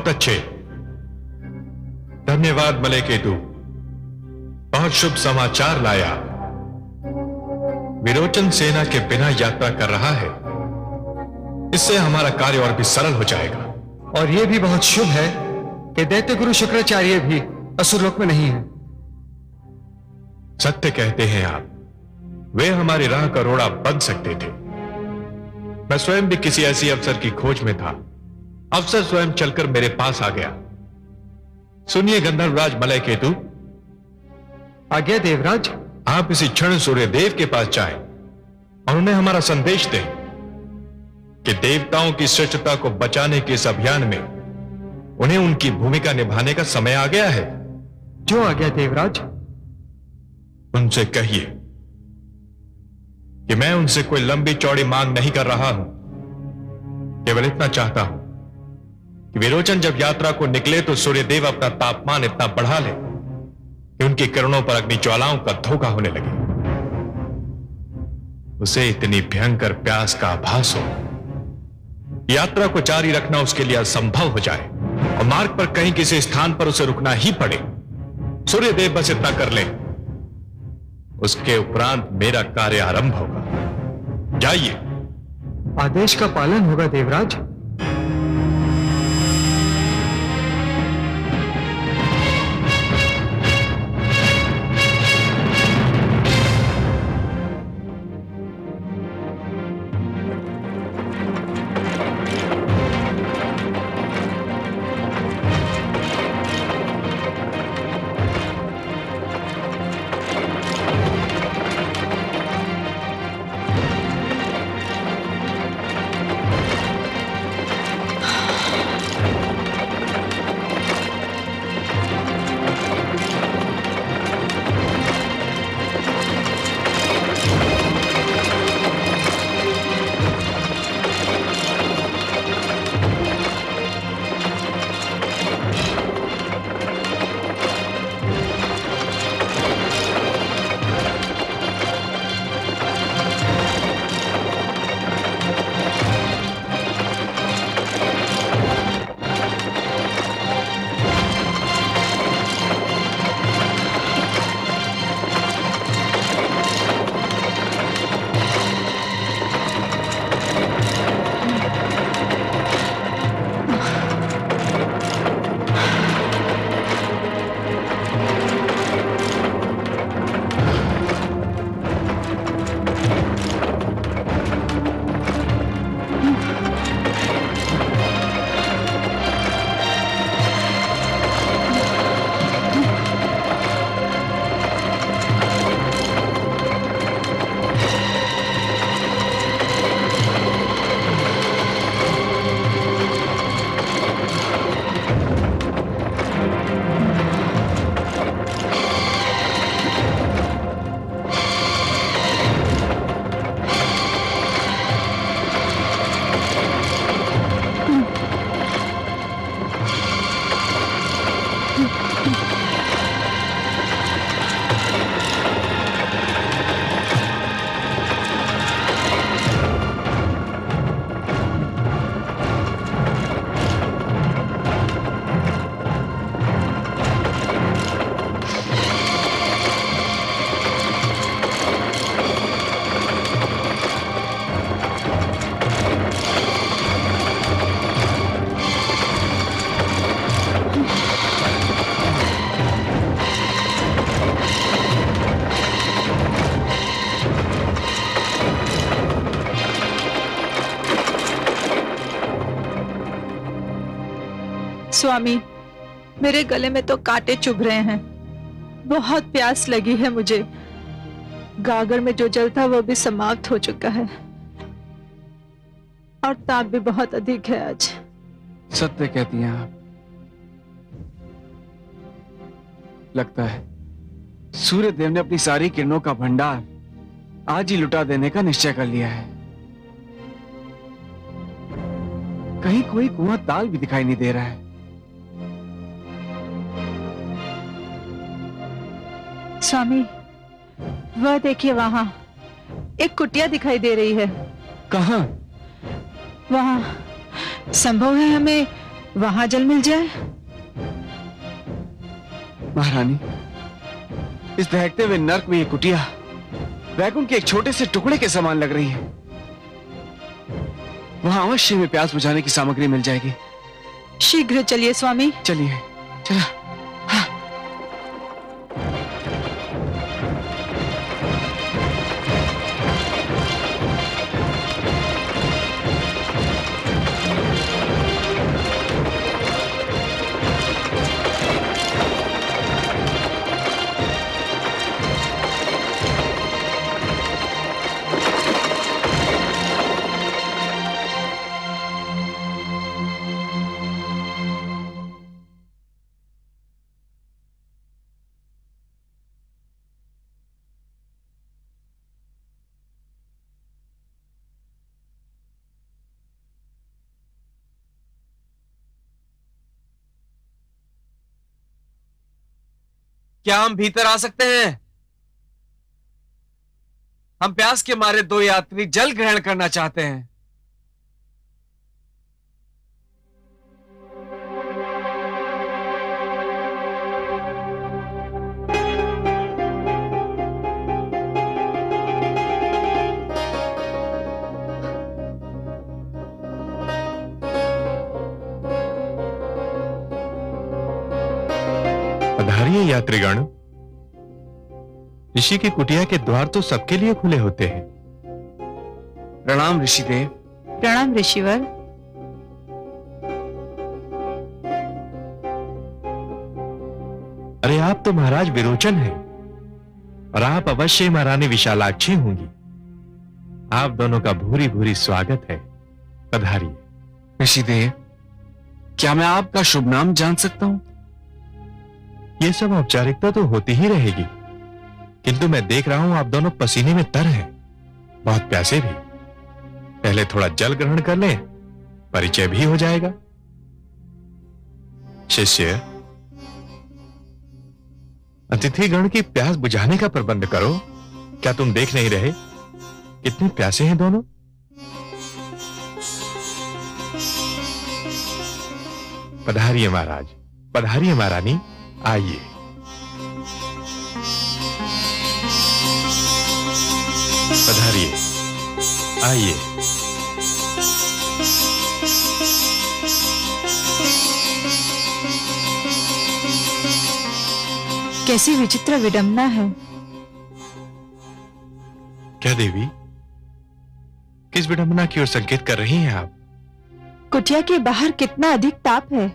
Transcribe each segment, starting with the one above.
बहुत अच्छे, धन्यवाद मलयकेतु। बहुत शुभ समाचार लाया। विरोचन सेना के बिना यात्रा कर रहा है, इससे हमारा कार्य और भी सरल हो जाएगा। और यह भी बहुत शुभ है कि दैत्य गुरु शुक्राचार्य भी असुरलोक में नहीं है। सत्य कहते हैं आप, वे हमारी राह का रोड़ा बन सकते थे। मैं स्वयं भी किसी ऐसी अवसर की खोज में था। अवसर स्वयं चलकर मेरे पास आ गया। सुनिए गंधर्वराज मलयकेतु। आज्ञा देवराज। आप इसी क्षण सूर्यदेव के पास जाएं और उन्हें हमारा संदेश दें कि देवताओं की श्रेष्ठता को बचाने के इस अभियान में उन्हें उनकी भूमिका निभाने का समय आ गया है। जो आज्ञा देवराज। उनसे कहिए कि मैं उनसे कोई लंबी चौड़ी मांग नहीं कर रहा हूं, केवल इतना चाहता हूं कि विरोचन जब यात्रा को निकले तो सूर्यदेव अपना तापमान इतना बढ़ा ले कि उनकी किरणों पर अग्नि ज्वालाओं का धोखा होने लगे, उसे इतनी भयंकर प्यास का आभास हो, यात्रा को जारी रखना उसके लिए असंभव हो जाए और मार्ग पर कहीं किसी स्थान पर उसे रुकना ही पड़े। सूर्यदेव बस इतना कर ले, उसके उपरांत मेरा कार्य आरंभ होगा। जाइए। आदेश का पालन होगा देवराज। स्वामी, मेरे गले में तो कांटे चुभ रहे हैं। बहुत प्यास लगी है मुझे। गागर में जो जल था वो भी समाप्त हो चुका है और ताप भी बहुत अधिक है आज। सत्य कहती हैं आप। लगता है सूर्यदेव ने अपनी सारी किरणों का भंडार आज ही लुटा देने का निश्चय कर लिया है। कहीं कोई कुआं ताल भी दिखाई नहीं दे रहा है। स्वामी, वह देखिए वहां एक कुटिया दिखाई दे रही है। कहां? वहां। संभव है हमें वहां जल मिल जाए। महारानी, इस दहकते हुए नर्क में ये कुटिया वैकुंठ के एक छोटे से टुकड़े के समान लग रही है। वहां अवश्य में प्यास बुझाने की सामग्री मिल जाएगी। शीघ्र चलिए स्वामी। चलिए। चला। हाँ। क्या हम भीतर आ सकते हैं? हम प्यास के मारे दो यात्री जल ग्रहण करना चाहते हैं। पधारिए यात्रीगण। ऋषि की कुटिया के द्वार तो सबके लिए खुले होते हैं। प्रणाम ऋषिदेव। प्रणाम ऋषिवर। अरे आप तो महाराज विरोचन हैं और आप अवश्य महारानी विशालाक्षी होंगी। आप दोनों का भूरी भूरी स्वागत है। पधारिए। ऋषिदेव, क्या मैं आपका शुभ नाम जान सकता हूं? ये सब औपचारिकता तो होती ही रहेगी, किंतु मैं देख रहा हूं आप दोनों पसीने में तर हैं, बहुत प्यासे भी। पहले थोड़ा जल ग्रहण कर लें, परिचय भी हो जाएगा। शिष्य, अतिथिगण की प्यास बुझाने का प्रबंध करो। क्या तुम देख नहीं रहे कितने प्यासे हैं दोनों? पधारिए महाराज, पधारिए महारानी, आइए। पधारिए, आइए। कैसी विचित्र विडंबना है। क्या देवी, किस विडंबना की ओर संकेत कर रही हैं आप? कुटिया के बाहर कितना अधिक ताप है,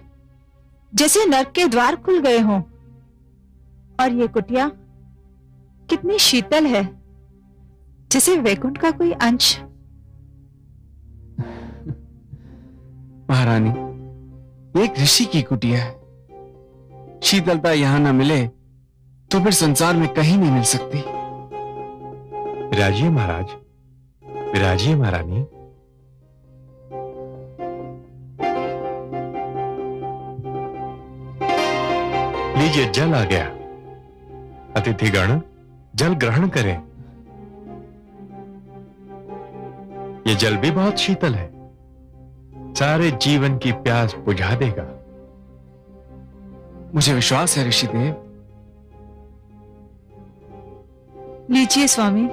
जैसे नर्क के द्वार खुल गए हों। और ये कुटिया कितनी शीतल है, जैसे वैकुंठ का कोई अंश। महारानी, एक ऋषि की कुटिया है। शीतलता यहां न मिले तो फिर संसार में कहीं नहीं मिल सकती। विराजिए महाराज, विराजिए महारानी। लीजिए, जल आ गया। अतिथिगण जल ग्रहण करें। ये जल भी बहुत शीतल है, सारे जीवन की प्यास बुझा देगा। मुझे विश्वास है ऋषिदेव। लीजिए स्वामी।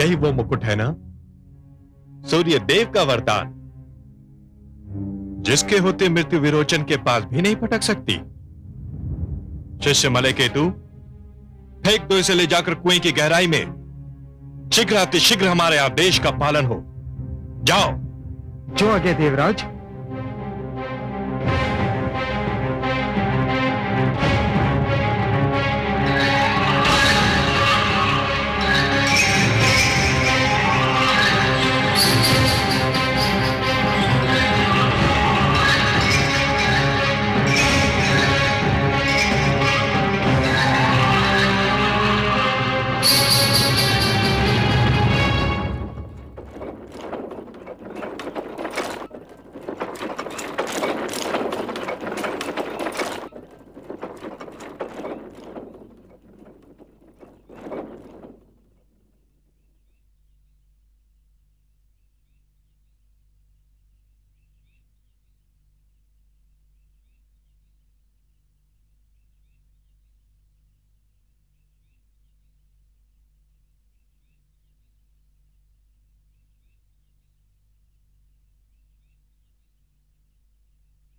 यही वो मुकुट है ना, सूर्य देव का वरदान, जिसके होते मृत्यु विरोचन के पास भी नहीं पटक सकती। शिष्य मलयकेतु, फेंक दो इसे ले जाकर कुएं की गहराई में। शीघ्र अतिशीघ्र हमारे आदेश का पालन हो। जाओ। जो आगे देवराज।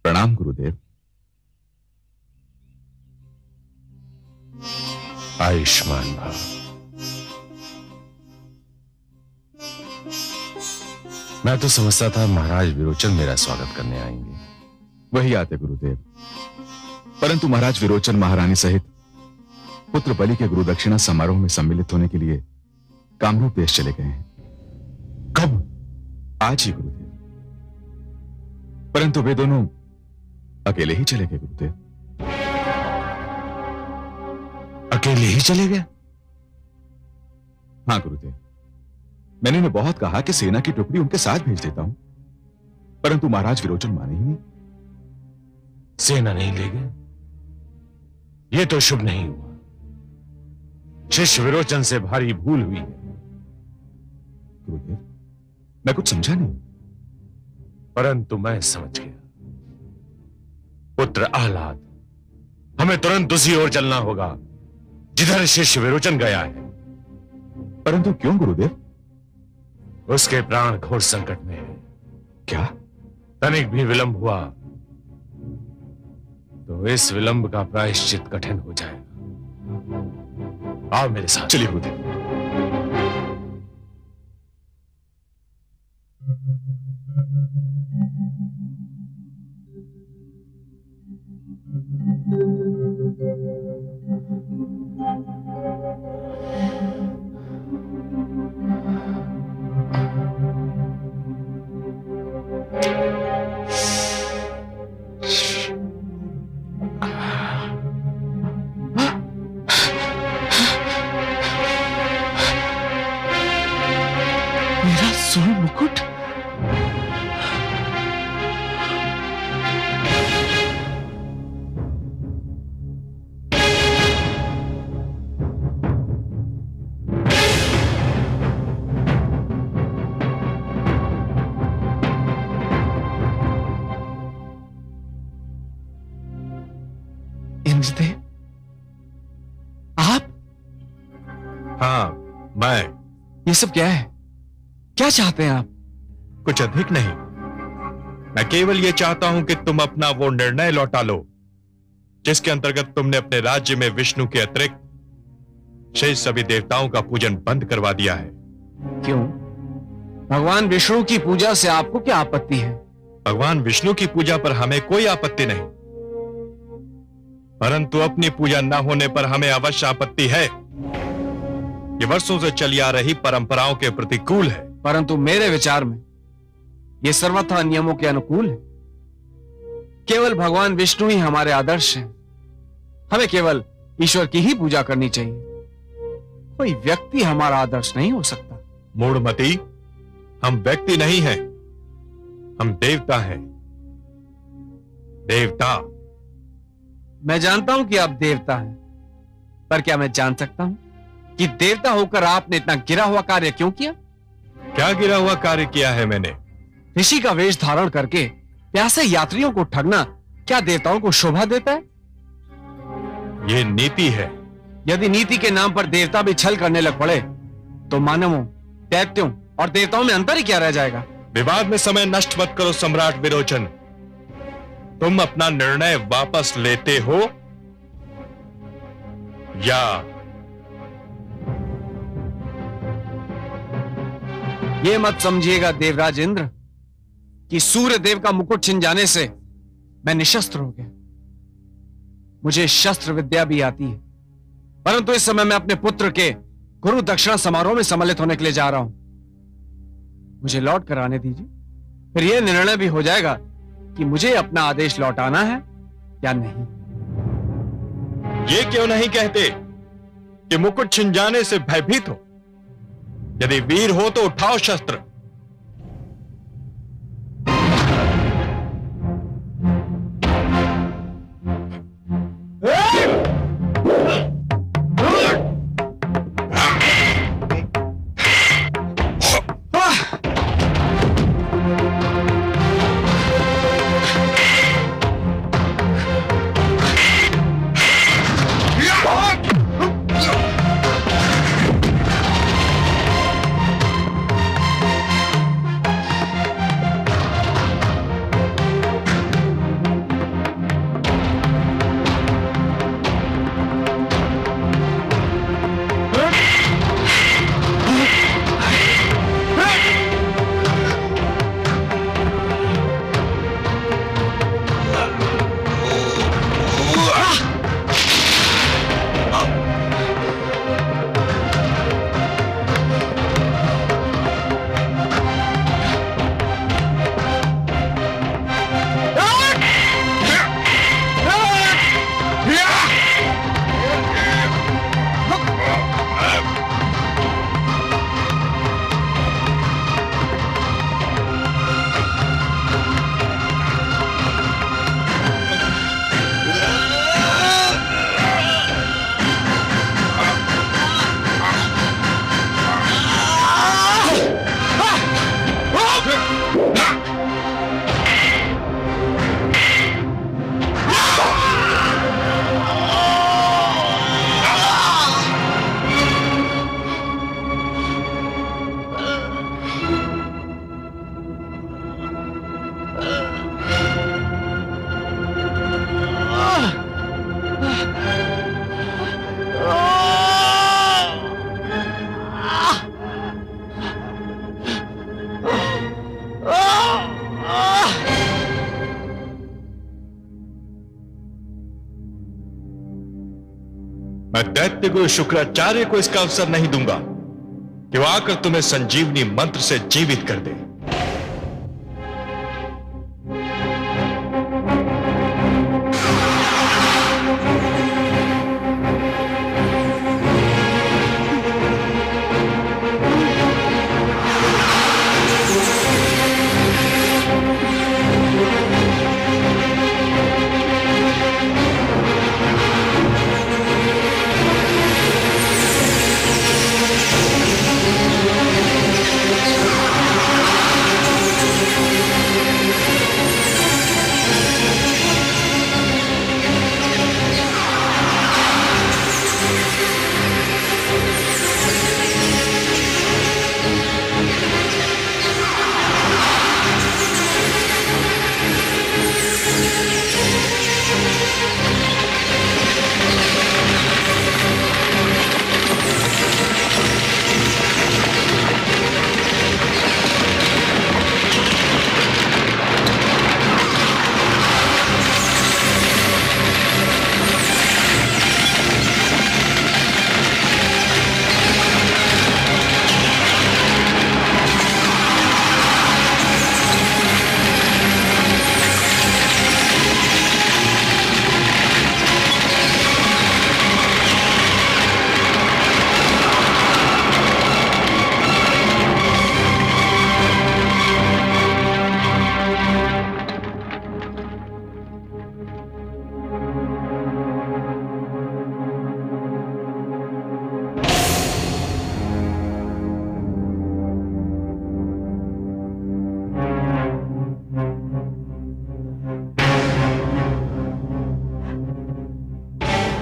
प्रणाम गुरुदेव। आयुष्मान भव। मैं तो समझता था महाराज विरोचन मेरा स्वागत करने आएंगे। वही आते गुरुदेव, परंतु महाराज विरोचन महारानी सहित पुत्र बलि के गुरु दक्षिणा समारोह में सम्मिलित होने के लिए कामरूप देश चले गए हैं। कब? आज ही गुरुदेव। परंतु वे दोनों अकेले ही चले गए गुरुदेव। अकेले ही चले गए? हाँ गुरुदेव, मैंने उन्हें बहुत कहा कि सेना की टुकड़ी उनके साथ भेज देता हूं, परंतु महाराज विरोचन माने ही नहीं। सेना नहीं ले गए? यह तो शुभ नहीं हुआ। शिष्य विरोचन से भारी भूल हुई है। गुरुदेव, मैं कुछ समझा नहीं। परंतु मैं समझ गया। पुत्र आह्लाद, हमें तुरंत उसी ओर चलना होगा जिधर शिष्य विरोचन गया है। परंतु क्यों गुरुदेव? उसके प्राण घोर संकट में है। क्या? तनिक भी विलंब हुआ तो इस विलंब का प्रायश्चित कठिन हो जाएगा। आओ मेरे साथ। चलिए गुरुदेव। मेरा स्वर्ण मुकुट। इंद्रदेव, आप? हाँ, मैं। ये सब क्या है? क्या चाहते हैं आप? कुछ अधिक नहीं। मैं केवल यह चाहता हूं कि तुम अपना वो निर्णय लौटा लो जिसके अंतर्गत तुमने अपने राज्य में विष्णु के अतिरिक्त शेष सभी देवताओं का पूजन बंद करवा दिया है। क्यों? भगवान विष्णु की पूजा से आपको क्या आपत्ति है? भगवान विष्णु की पूजा पर हमें कोई आपत्ति नहीं, परंतु अपनी पूजा न होने पर हमें अवश्य आपत्ति है। ये वर्षों से चली आ रही परंपराओं के प्रतिकूल है। परंतु मेरे विचार में यह सर्वथा नियमों के अनुकूल है। केवल भगवान विष्णु ही हमारे आदर्श हैं। हमें केवल ईश्वर की ही पूजा करनी चाहिए। कोई व्यक्ति हमारा आदर्श नहीं हो सकता। मूढ़मती, हम व्यक्ति नहीं हैं, हम देवता हैं। देवता। मैं जानता हूं कि आप देवता हैं, पर क्या मैं जान सकता हूं कि देवता होकर आपने इतना गिरा हुआ कार्य क्यों किया? क्या गिरा हुआ कार्य किया है मैंने? ऋषि का वेश धारण करके प्यासे यात्रियों को ठगना क्या देवताओं को शोभा देता है? यह नीति है। यदि नीति के नाम पर देवता भी छल करने लग पड़े तो मानवों दैत्यों और देवताओं में अंतर ही क्या रह जाएगा? विवाद में समय नष्ट मत करो सम्राट विरोचन। तुम अपना निर्णय वापस लेते हो या ये मत समझिएगा देवराज इंद्र कि सूर्य देव का मुकुट छिन जाने से मैं निशस्त्र हो गया। मुझे शस्त्र विद्या भी आती है, परंतु इस समय मैं अपने पुत्र के गुरु दक्षिणा समारोह में सम्मिलित होने के लिए जा रहा हूं। मुझे लौट कर आने दीजिए, फिर यह निर्णय भी हो जाएगा कि मुझे अपना आदेश लौटाना है या नहीं। ये क्यों नहीं कहते कि मुकुट छिन जाने से भयभीत हो? यदि वीर हो तो उठाओ शस्त्र। मैं दैत्य गुरु शुक्राचार्य को इसका अवसर नहीं दूंगा कि वो आकर तुम्हें संजीवनी मंत्र से जीवित कर दे।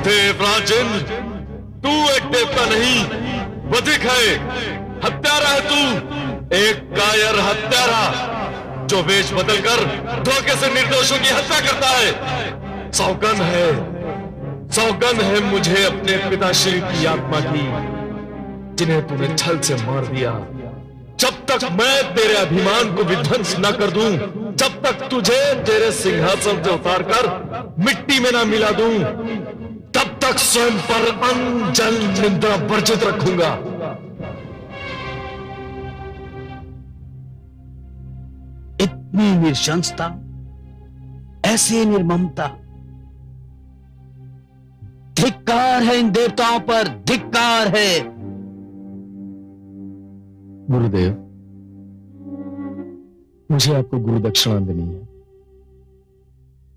देवराजन, तू एक देवता नहीं बधिक है। हत्यारा है तू, एक कायर हत्यारा जो वेश बदलकर धोखे से निर्दोषों की हत्या करता है। सौगंध है मुझे अपने पिताश्री की आत्मा की, जिन्हें तूने छल से मार दिया। जब तक मैं तेरे अभिमान को विध्वंस न कर दूं, जब तक तुझे तेरे सिंहासन से उतारकर मिट्टी में न मिला दूं, तब तक स्वयं पर अन्न जल निंदा वर्जित रखूंगा। इतनी निशंसता, ऐसी निर्ममता, धिक्कार है इन देवताओं पर, धिक्कार है। गुरुदेव, मुझे आपको गुरु दक्षिणा देनी है।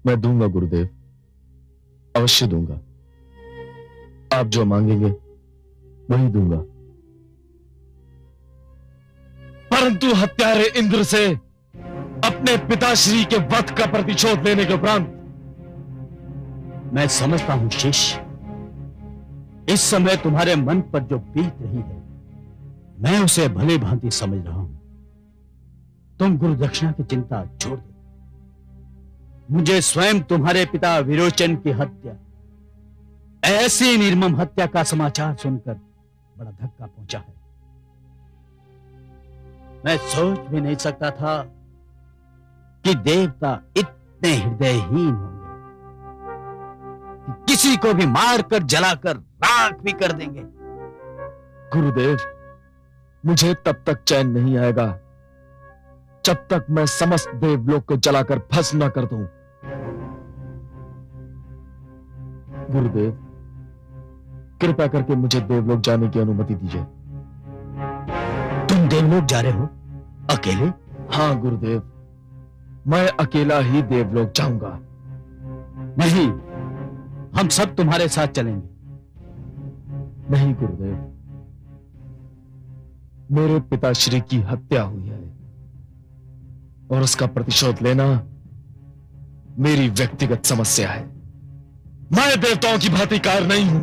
मैं दूंगा गुरुदेव, अवश्य दूंगा। आप जो मांगेंगे वही दूंगा। परंतु हत्यारे इंद्र से अपने पिताश्री के वध का प्रतिशोध लेने के उपरांत मैं समझता हूं शिष्य, इस समय तुम्हारे मन पर जो बीत रही है मैं उसे भली भांति समझ रहा हूं। तुम गुरु दक्षिणा की चिंता छोड़ दो। मुझे स्वयं तुम्हारे पिता विरोचन की हत्या, ऐसी निर्मम हत्या का समाचार सुनकर बड़ा धक्का पहुंचा है। मैं सोच भी नहीं सकता था कि देवता इतने हृदयहीन होंगे कि किसी को भी मारकर जलाकर राख भी कर देंगे। गुरुदेव, मुझे तब तक चैन नहीं आएगा जब तक मैं समस्त देवलोक को जलाकर भस्म न कर दूं। गुरुदेव, कृपा करके मुझे देवलोक जाने की अनुमति दीजिए। तुम देवलोक जा रहे हो अकेले? हाँ गुरुदेव, मैं अकेला ही देवलोक जाऊंगा। नहीं, हम सब तुम्हारे साथ चलेंगे। नहीं गुरुदेव, मेरे पिताश्री की हत्या हुई है और उसका प्रतिशोध लेना मेरी व्यक्तिगत समस्या है। मैं देवताओं की भांति कायर नहीं हूं,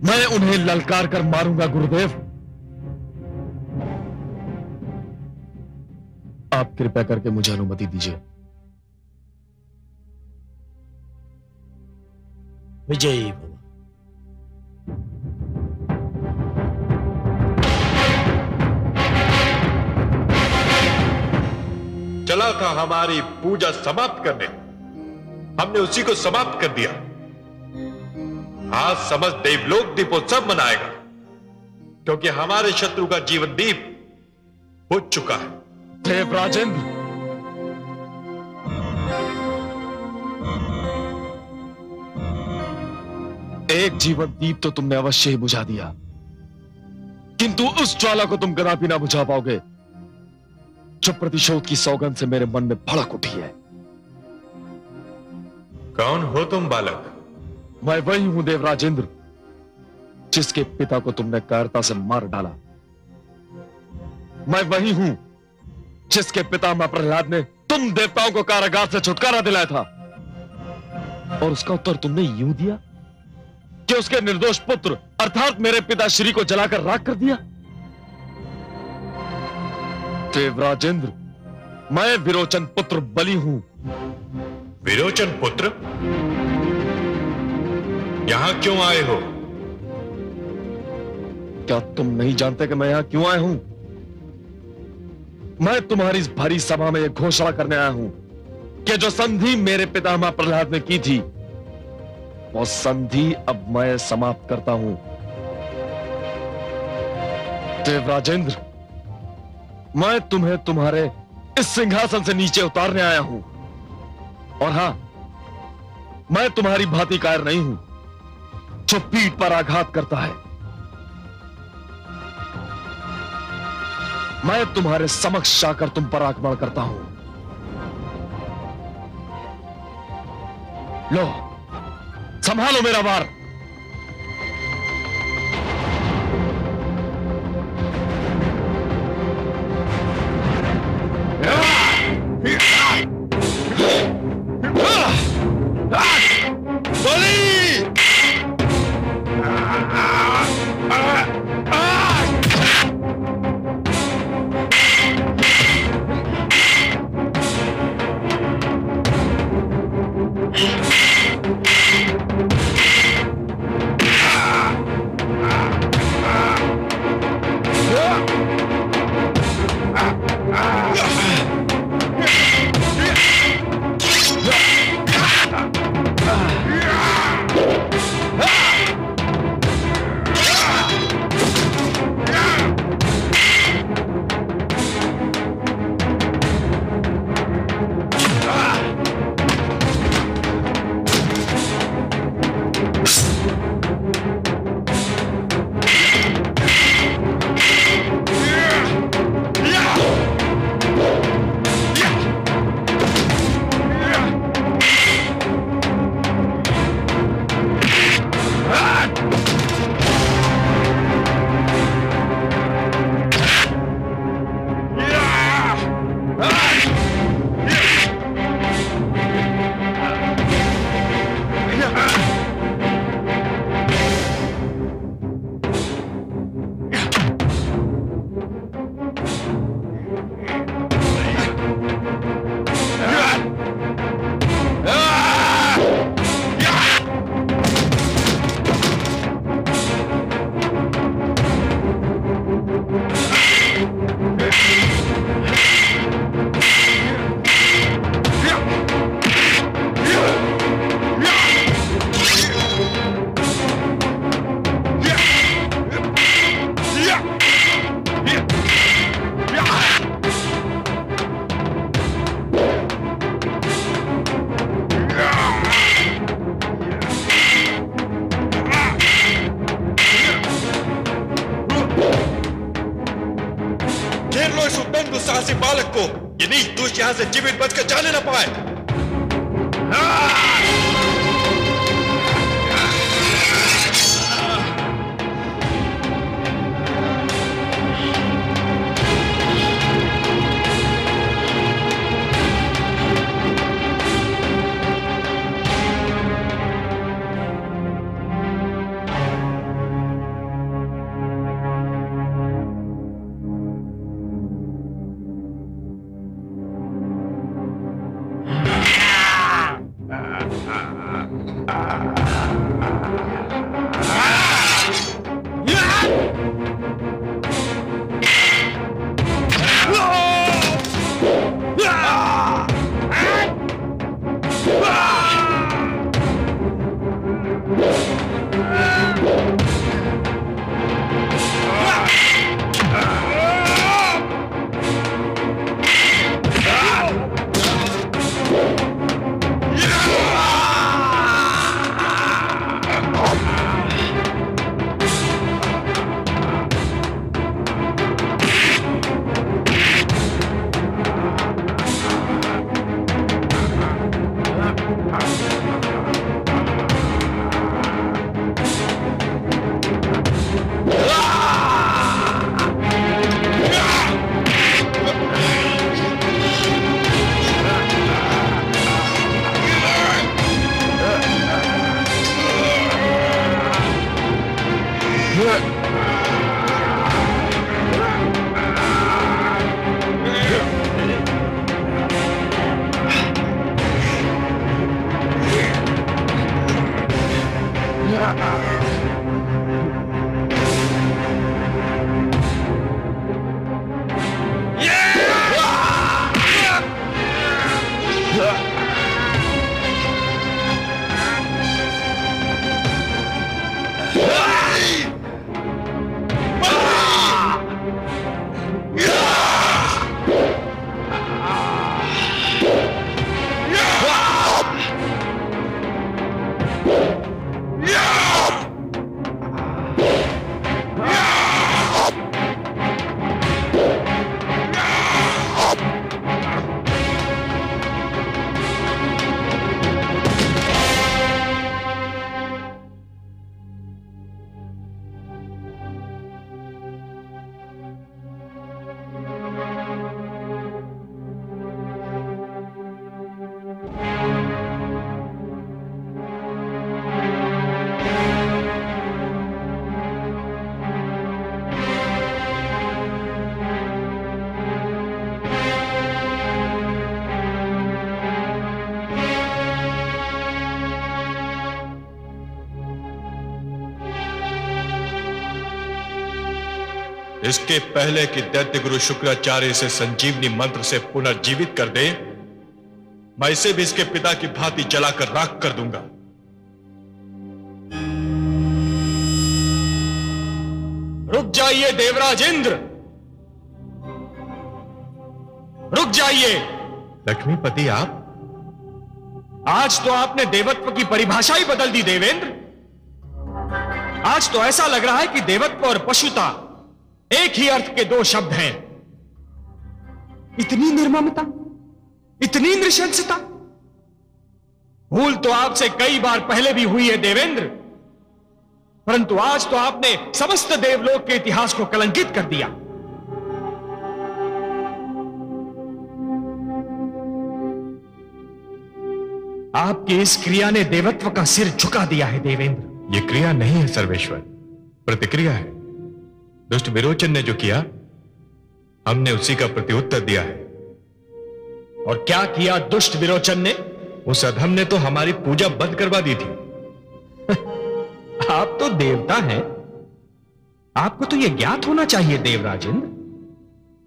मैं उन्हें ललकार कर मारूंगा। गुरुदेव, आप कृपया करके मुझे अनुमति दीजिए। विजयी भव। चला था हमारी पूजा समाप्त करने, हमने उसी को समाप्त कर दिया। आज समस्त देवलोक दीपोत्सव मनाएगा, क्योंकि हमारे शत्रु का जीवन दीप बुझ चुका है। देवराजेंद्र, एक जीवन दीप तो तुमने अवश्य ही बुझा दिया, किंतु उस ज्वाला को तुम कदापि ना बुझा पाओगे जो प्रतिशोध की सौगंध से मेरे मन में भड़क उठी है। कौन हो तुम बालक? मैं वही हूं देवराजेंद्र, जिसके पिता को तुमने कायरता से मार डाला। मैं वही हूं जिसके पितामह प्रहलाद ने तुम देवताओं को कारागार से छुटकारा दिलाया था, और उसका उत्तर तुमने यूं दिया कि उसके निर्दोष पुत्र अर्थात मेरे पिताश्री को जलाकर राख कर दिया। देवराजेंद्र, मैं विरोचन पुत्र बलि हूं। विरोचन पुत्र? यहां क्यों आए हो? क्या तुम नहीं जानते कि मैं यहां क्यों आया हूं? मैं तुम्हारी इस भारी सभा में यह घोषणा करने आया हूं कि जो संधि मेरे पितामह प्रहलाद ने की थी, वो संधि अब मैं समाप्त करता हूं। देवराजेंद्र, मैं तुम्हें तुम्हारे इस सिंहासन से नीचे उतारने आया हूं, और हां, मैं तुम्हारी भांति कायर नहीं हूं जो पीठ पर आघात करता है। मैं तुम्हारे समक्ष आकर तुम पर आक्रमण करता हूं। लो, संभालो मेरा वार। साहसी बालक को ये नीच दुष्ट यहां से जीवित बचकर जाने न पाए। इसके पहले कि दैत्य गुरु शुक्राचार्य इसे संजीवनी मंत्र से पुनर्जीवित कर दे, मैं इसे भी इसके पिता की भांति जलाकर राख कर दूंगा। रुक जाइए देवराज इंद्र, रुक जाइए। लक्ष्मीपति आप? आज तो आपने देवत्व की परिभाषा ही बदल दी देवेंद्र। आज तो ऐसा लग रहा है कि देवत्व और पशुता एक ही अर्थ के दो शब्द हैं। इतनी निर्ममता, इतनी नृशंसता, भूल तो आपसे कई बार पहले भी हुई है देवेंद्र, परंतु आज तो आपने समस्त देवलोक के इतिहास को कलंकित कर दिया। आपकी इस क्रिया ने देवत्व का सिर झुका दिया है देवेंद्र। यह क्रिया नहीं है सर्वेश्वर, प्रतिक्रिया है। दुष्ट विरोचन ने जो किया, हमने उसी का प्रत्युत्तर दिया है। और क्या किया दुष्ट विरोचन ने? उस अधम ने तो हमारी पूजा बंद करवा दी थी। आप तो देवता हैं, आपको तो यह ज्ञात होना चाहिए देवराजेंद्र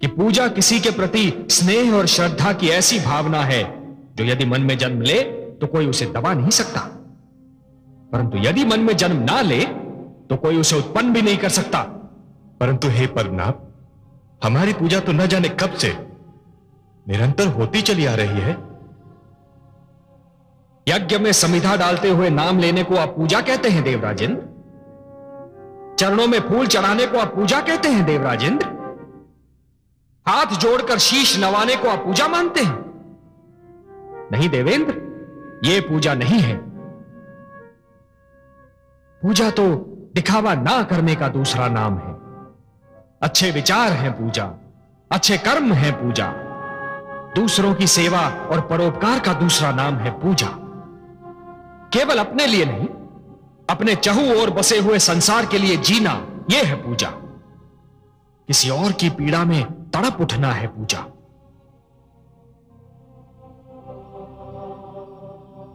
कि पूजा किसी के प्रति स्नेह और श्रद्धा की ऐसी भावना है जो यदि मन में जन्म ले तो कोई उसे दबा नहीं सकता, परंतु यदि मन में जन्म ना ले तो कोई उसे उत्पन्न भी नहीं कर सकता। परंतु हे पद्मनाभ, हमारी पूजा तो न जाने कब से निरंतर होती चली आ रही है। यज्ञ में समिधा डालते हुए नाम लेने को आप पूजा कहते हैं देवराजेंद्र? चरणों में फूल चढ़ाने को आप पूजा कहते हैं देवराजेंद्र? हाथ जोड़कर शीश नवाने को आप पूजा मानते हैं? नहीं देवेंद्र, यह पूजा नहीं है। पूजा तो दिखावा ना करने का दूसरा नाम है। अच्छे विचार हैं पूजा, अच्छे कर्म हैं पूजा। दूसरों की सेवा और परोपकार का दूसरा नाम है पूजा। केवल अपने लिए नहीं, अपने चहु ओर बसे हुए संसार के लिए जीना, यह है पूजा। किसी और की पीड़ा में तड़प उठना है पूजा।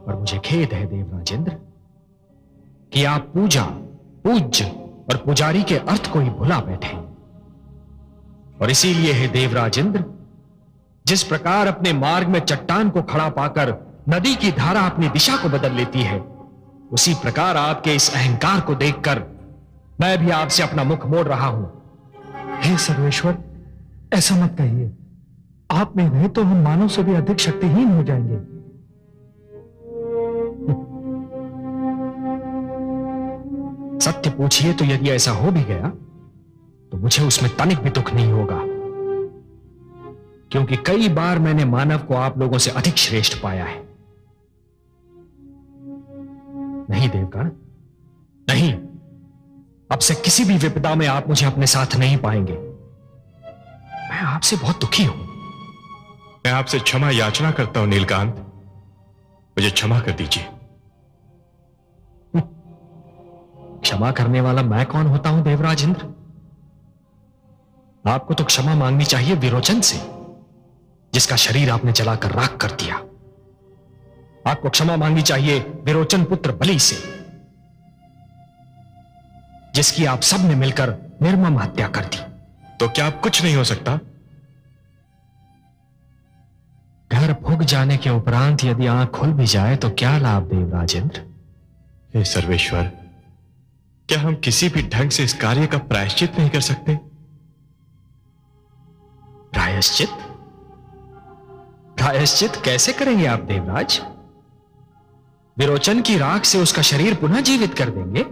और मुझे खेद है देवराजेंद्र कि आप पूजा, पूज्य और पुजारी के अर्थ को ही भुला बैठे। और इसीलिए है देवराजेंद्र, जिस प्रकार अपने मार्ग में चट्टान को खड़ा पाकर नदी की धारा अपनी दिशा को बदल लेती है, उसी प्रकार आपके इस अहंकार को देखकर मैं भी आपसे अपना मुख मोड़ रहा हूं। हे सर्वेश्वर, ऐसा मत कहिए। आप में रहे तो हम मानव से भी अधिक शक्तिहीन हो जाएंगे। सत्य पूछिए तो यदि ऐसा हो भी गया तो मुझे उसमें तनिक भी दुख नहीं होगा, क्योंकि कई बार मैंने मानव को आप लोगों से अधिक श्रेष्ठ पाया है। नहीं देवगण, नहीं, अब से किसी भी विपदा में आप मुझे अपने साथ नहीं पाएंगे। मैं आपसे बहुत दुखी हूं। मैं आपसे क्षमा याचना करता हूं नीलकांत, मुझे क्षमा कर दीजिए। क्षमा करने वाला मैं कौन होता हूं देवराजेंद्र? आपको तो क्षमा मांगनी चाहिए विरोचन से, जिसका शरीर आपने जलाकर राख कर दिया। आपको क्षमा मांगनी चाहिए विरोचन पुत्र बलि से, जिसकी आप सब ने मिलकर निर्मम हत्या कर दी। तो क्या अब कुछ नहीं हो सकता? घर फूक जाने के उपरांत यदि आंख खुल भी जाए तो क्या लाभ देवराजेंद्र? हे सर्वेश्वर, क्या हम किसी भी ढंग से इस कार्य का प्रायश्चित नहीं कर सकते? प्रायश्चित? प्रायश्चित कैसे करेंगे आप देवराज? विरोचन की राख से उसका शरीर पुनः जीवित कर देंगे?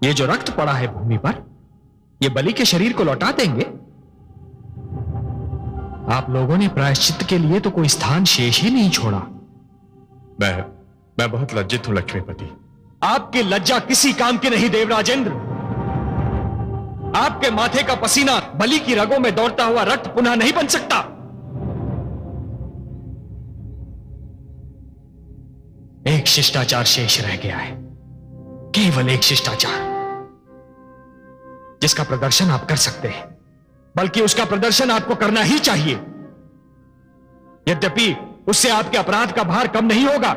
ये जो रक्त पड़ा है भूमि पर, ये बलि के शरीर को लौटा देंगे? आप लोगों ने प्रायश्चित के लिए तो कोई स्थान शेष ही नहीं छोड़ा। मैं बहुत लज्जित हूं लक्ष्मीपति। आपकी लज्जा किसी काम की नहीं देवराजेंद्र। आपके माथे का पसीना बलि की रगों में दौड़ता हुआ रक्त पुनः नहीं बन सकता। एक शिष्टाचार शेष रह गया है, केवल एक शिष्टाचार, जिसका प्रदर्शन आप कर सकते हैं, बल्कि उसका प्रदर्शन आपको करना ही चाहिए। यद्यपि उससे आपके अपराध का भार कम नहीं होगा।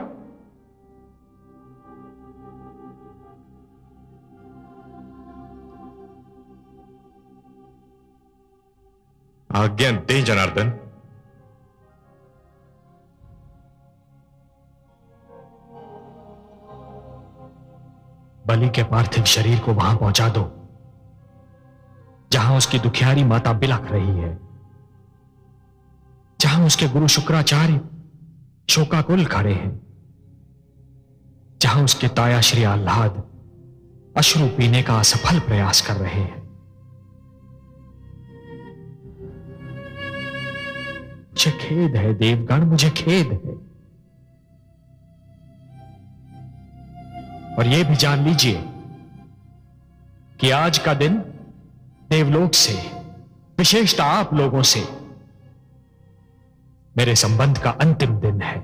आज्ञा दे जनार्दन। बलि के पार्थिव शरीर को वहां पहुंचा दो जहां उसकी दुखियारी माता बिलख रही है, जहां उसके गुरु शुक्राचार्य शोकाकुल खड़े हैं, जहां उसके ताया श्री आह्लाद अश्रु पीने का असफल प्रयास कर रहे हैं। मुझे खेद है देवगण, मुझे खेद है। और यह भी जान लीजिए कि आज का दिन देवलोक से, विशेषतः आप लोगों से, मेरे संबंध का अंतिम दिन है।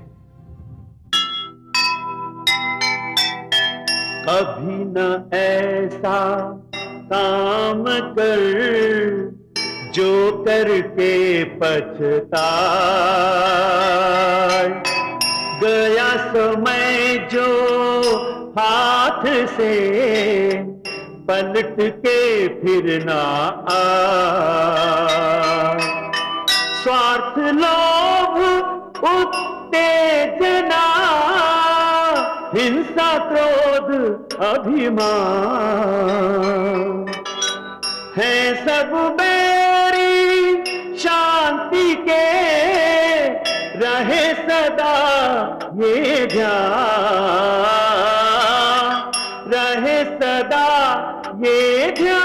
कभी न ऐसा काम कर जो करके पछताए, गया समय जो हाथ से पलट के फिर ना आए। स्वार्थ, लोभ, उत्तेजना, हिंसा, क्रोध, अभिमान है सब मेरी शांति के, रहे सदा ये ध्यान, रहे सदा ये ध्यान।